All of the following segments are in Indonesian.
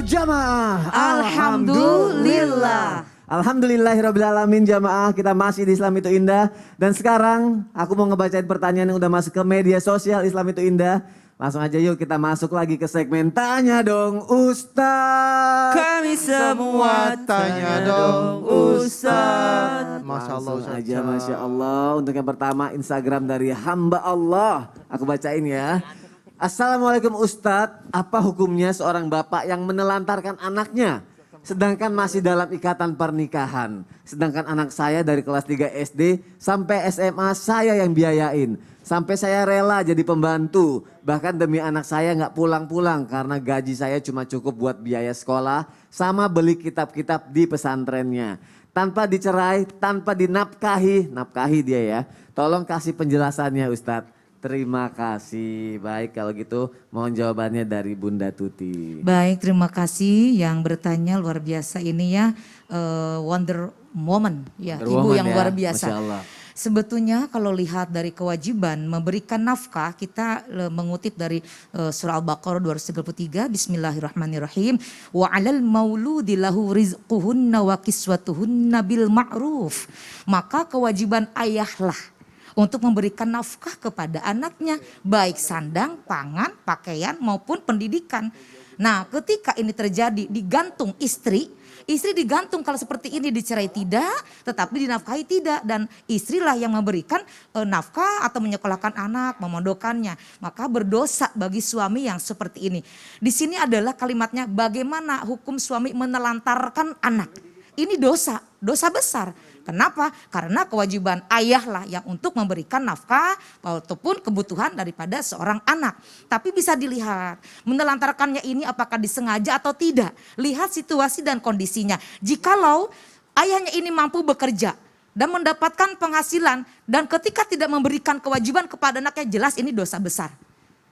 Jamaah. Alhamdulillah. Alhamdulillahirrabbilalamin jamaah, kita masih di Islam Itu Indah. Dan sekarang aku mau ngebacain pertanyaan yang udah masuk ke media sosial Islam Itu Indah. Langsung aja yuk kita masuk lagi ke segmen Tanya Dong Ustaz. Kami semua tanya dong Ustaz. Masya Allah Langsung Ustaz. aja Masya Allah. Untuk yang pertama Instagram dari hamba Allah. Aku bacain ya. Assalamualaikum Ustadz, apa hukumnya seorang bapak yang menelantarkan anaknya sedangkan masih dalam ikatan pernikahan? Sedangkan anak saya dari kelas 3 SD sampai SMA saya yang biayain. Sampai saya rela jadi pembantu. Bahkan demi anak saya nggak pulang-pulang karena gaji saya cuma cukup buat biaya sekolah sama beli kitab-kitab di pesantrennya. Tanpa dicerai, tanpa dinafkahi, nafkahi dia ya. Tolong kasih penjelasannya Ustadz. Terima kasih. Baik kalau gitu mohon jawabannya dari Bunda Tuti. Baik, terima kasih yang bertanya luar biasa ini ya. Wonder Woman ya, Wonder ibu Woman yang ya, luar biasa. Masya Allah. Sebetulnya kalau lihat dari kewajiban memberikan nafkah, kita mengutip dari surah Al-Baqarah 233, Bismillahirrahmanirrahim. Wa 'alal mauludi lahu rizquhunna wa kiswatuhunna bil ma'ruf. Maka kewajiban ayahlah untuk memberikan nafkah kepada anaknya, baik sandang, pangan, pakaian maupun pendidikan. Nah, ketika ini terjadi digantung istri digantung kalau seperti ini dicerai tidak, tetapi dinafkahi tidak, dan istrilah yang memberikan nafkah atau menyekolahkan anak, memondokannya. Maka berdosa bagi suami yang seperti ini. Di sini adalah kalimatnya bagaimana hukum suami menelantarkan anak. Ini dosa besar. Kenapa? Karena kewajiban ayahlah yang untuk memberikan nafkah ataupun kebutuhan daripada seorang anak. Tapi bisa dilihat menelantarkannya ini apakah disengaja atau tidak. Lihat situasi dan kondisinya. Jikalau ayahnya ini mampu bekerja dan mendapatkan penghasilan dan ketika tidak memberikan kewajiban kepada anaknya, jelas ini dosa besar.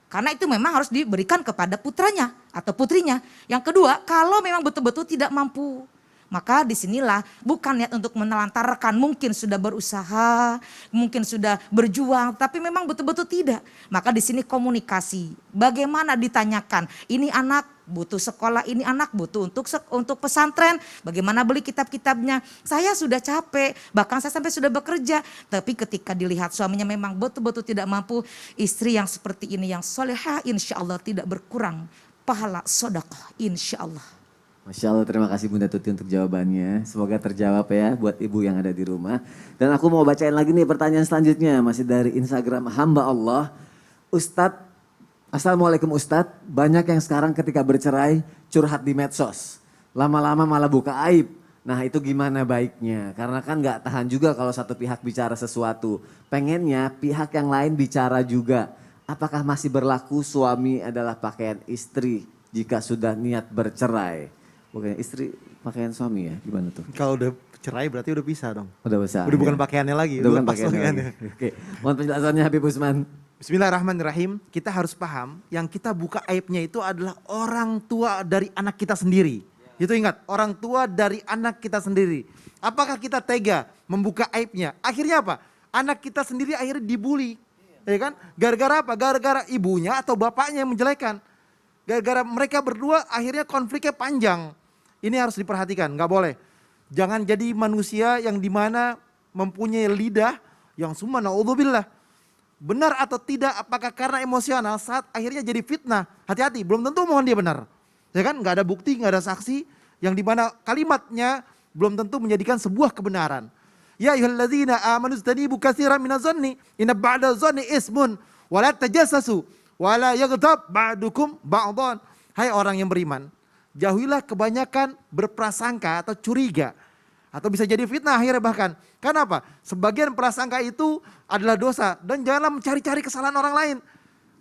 Karena itu memang harus diberikan kepada putranya atau putrinya. Yang kedua, kalau memang betul-betul tidak mampu, maka disinilah bukan niat untuk menelantarkan, mungkin sudah berusaha, mungkin sudah berjuang, tapi memang betul-betul tidak. Maka di sini komunikasi, bagaimana ditanyakan, ini anak butuh sekolah, ini anak butuh untuk pesantren, bagaimana beli kitab-kitabnya. Saya sudah capek, bahkan saya sampai sudah bekerja, tapi ketika dilihat suaminya memang betul-betul tidak mampu, istri yang seperti ini yang solehah insya Allah tidak berkurang pahala sedekah insya Allah. Masya Allah, terima kasih Bunda Tuti untuk jawabannya. Semoga terjawab ya buat ibu yang ada di rumah. Dan aku mau bacain lagi nih pertanyaan selanjutnya. Masih dari Instagram hamba Allah. Ustadz, Assalamualaikum Ustadz. Banyak yang sekarang ketika bercerai curhat di medsos. Lama-lama malah buka aib. Nah itu gimana baiknya? Karena kan gak tahan juga kalau satu pihak bicara sesuatu. Pengennya pihak yang lain bicara juga. Apakah masih berlaku suami adalah pakaian istri jika sudah niat bercerai? Bukan istri pakaian suami ya, gimana tuh? Kalau udah cerai berarti udah pisah dong. Udah besar. Udah bukan ya? pakaiannya lagi. Udah bukan lepas pakaiannya lagi. Oke, mohon penjelasannya Habib Usman. Bismillahirrahmanirrahim. Kita harus paham yang kita buka aibnya itu adalah orang tua dari anak kita sendiri. Itu ingat, orang tua dari anak kita sendiri. Apakah kita tega membuka aibnya? Akhirnya apa? Anak kita sendiri akhirnya dibully. Ya kan? Gara-gara apa? Gara-gara ibunya atau bapaknya yang menjelekan. Gara-gara mereka berdua akhirnya konfliknya panjang. Ini harus diperhatikan, nggak boleh. Jangan jadi manusia yang dimana mempunyai lidah yang semua naudzubillah. Benar atau tidak, apakah karena emosional saat akhirnya jadi fitnah. Hati-hati, belum tentu mohon dia benar. Ya kan, nggak ada bukti, nggak ada saksi. Yang dimana kalimatnya belum tentu menjadikan sebuah kebenaran. Ya ayyuhalladzina amanu istanibu katsiran minadh-dhanni inna ba'da dhanni ismun wa la tajassasu wala yaghtab ba'dukum ba'dhan. Hai orang yang beriman, jauhilah kebanyakan berprasangka atau curiga. Atau bisa jadi fitnah akhirnya bahkan. Kenapa? Sebagian prasangka itu adalah dosa. Dan janganlah mencari-cari kesalahan orang lain.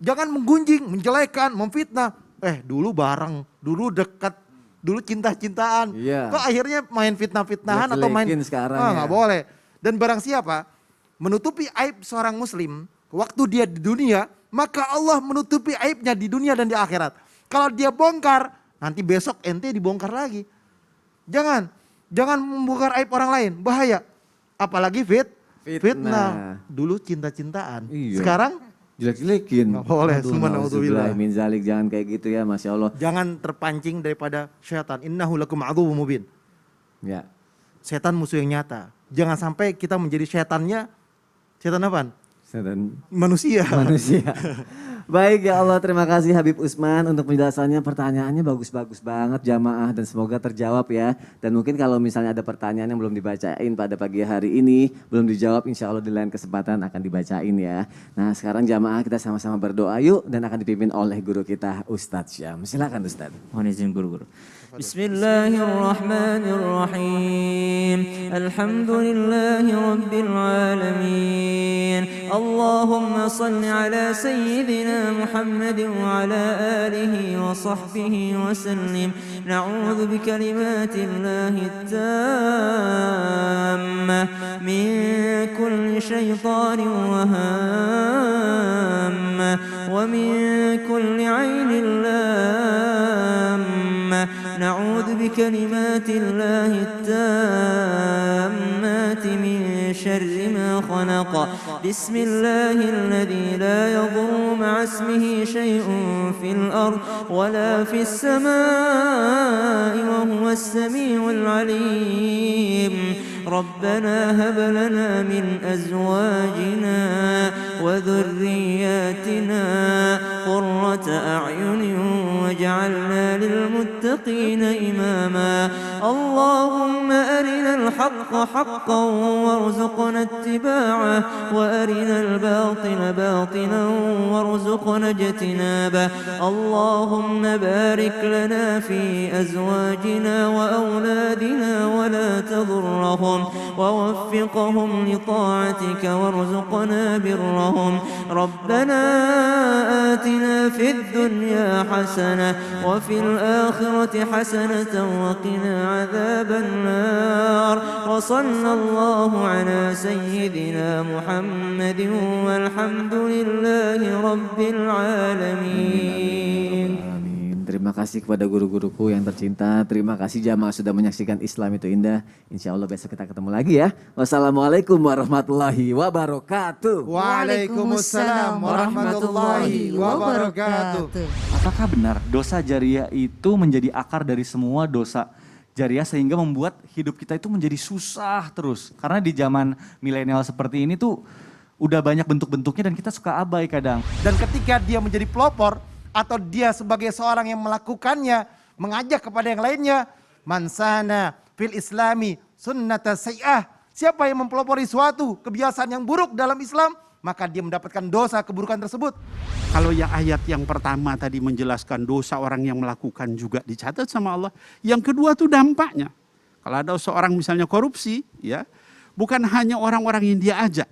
Jangan menggunjing, menjelekan, memfitnah. Dulu bareng, dulu dekat, dulu cinta-cintaan. Iya. Kok akhirnya main fitnah-fitnahan atau main. Sekarang ya. Nggak boleh. Dan barang siapa menutupi aib seorang muslim waktu dia di dunia, maka Allah menutupi aibnya di dunia dan di akhirat. Kalau dia bongkar, nanti besok ente dibongkar lagi. Jangan membongkar aib orang lain, bahaya. Apalagi fitnah. Dulu cinta-cintaan, Iya. sekarang Jelek-jelekin. Nggak boleh, Aduh, semua nauzubillah naudzubillah. min zalik, jangan kayak gitu ya, Masya Allah. Jangan terpancing daripada syaitan. Innahu lakum aduwwum mubin. Ya. Setan musuh yang nyata. Jangan sampai kita menjadi setannya. Setan apaan? Setan Manusia. manusia. Baik ya Allah, terima kasih Habib Usman untuk penjelasannya. Pertanyaannya bagus-bagus banget jamaah dan semoga terjawab ya. Dan mungkin kalau misalnya ada pertanyaan yang belum dibacain pada pagi hari ini, belum dijawab, insya Allah di lain kesempatan akan dibacain ya. Nah sekarang jamaah kita sama-sama berdoa yuk, dan akan dipimpin oleh guru kita Ustadz Syam. Silakan Ustadz. Mohon izin guru-guru. Bismillahirrahmanirrahim. Alhamdulillahi rabbil alamin. Allahumma salli ala sayyidina Muhammadin wa ala alihi wa sahbihi wa sallim. Na'udzu bi kalimatillahi tammah min kulli syaitanir wahammah wa min kulli 'ainin lammah. نعوذ بكلمات الله التامات من شر ما خلق بسم الله الذي لا يضر مع اسمه شيء في الأرض ولا في السماء وهو السميع العليم ربنا هب لنا من أزواجنا وذرياتنا قرة أعين واجعلنا للمتقين إماما اللهم أرنا الحق حقا وارزقنا اتباعه وأرنا الباطل باطلا وارزقنا اجتنابه اللهم بارك لنا في أزواجنا وأولادنا ولا تضرهم ووفقهم لطاعتك وارزقنا برهم ربنا آتنا في الدنيا حسنة وفي الآخرة حسنة وقنا عذاب النار وصلى الله على سيدنا محمد والحمد لله رب العالمين. Terima kasih kepada guru-guruku yang tercinta. Terima kasih jamaah sudah menyaksikan Islam itu indah. Insya Allah besok kita ketemu lagi ya. Wassalamualaikum warahmatullahi wabarakatuh. Waalaikumsalam warahmatullahi wabarakatuh. Apakah benar dosa jariah itu menjadi akar dari semua dosa jariah sehingga membuat hidup kita itu menjadi susah terus? Karena di zaman milenial seperti ini tuh udah banyak bentuk-bentuknya dan kita suka abai kadang. Dan ketika dia menjadi pelopor atau dia sebagai seorang yang melakukannya, mengajak kepada yang lainnya, mansana fil islami sunnata sayyi'ah. Siapa yang mempelopori suatu kebiasaan yang buruk dalam Islam, maka dia mendapatkan dosa keburukan tersebut. Kalau yang ayat yang pertama tadi menjelaskan dosa orang yang melakukan juga dicatat sama Allah. Yang kedua tuh dampaknya. Kalau ada seorang misalnya korupsi, ya, bukan hanya orang-orang yang dia ajak,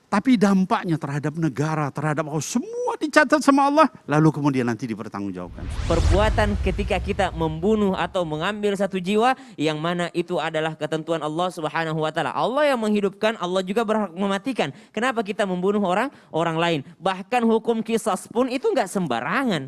tapi dampaknya terhadap negara, terhadap semua dicatat sama Allah, lalu kemudian nanti dipertanggungjawabkan. Perbuatan ketika kita membunuh atau mengambil satu jiwa yang mana itu adalah ketentuan Allah Subhanahu wa taala. Allah yang menghidupkan, Allah juga berhak mematikan. Kenapa kita membunuh orang lain? Bahkan hukum qisas pun itu enggak sembarangan.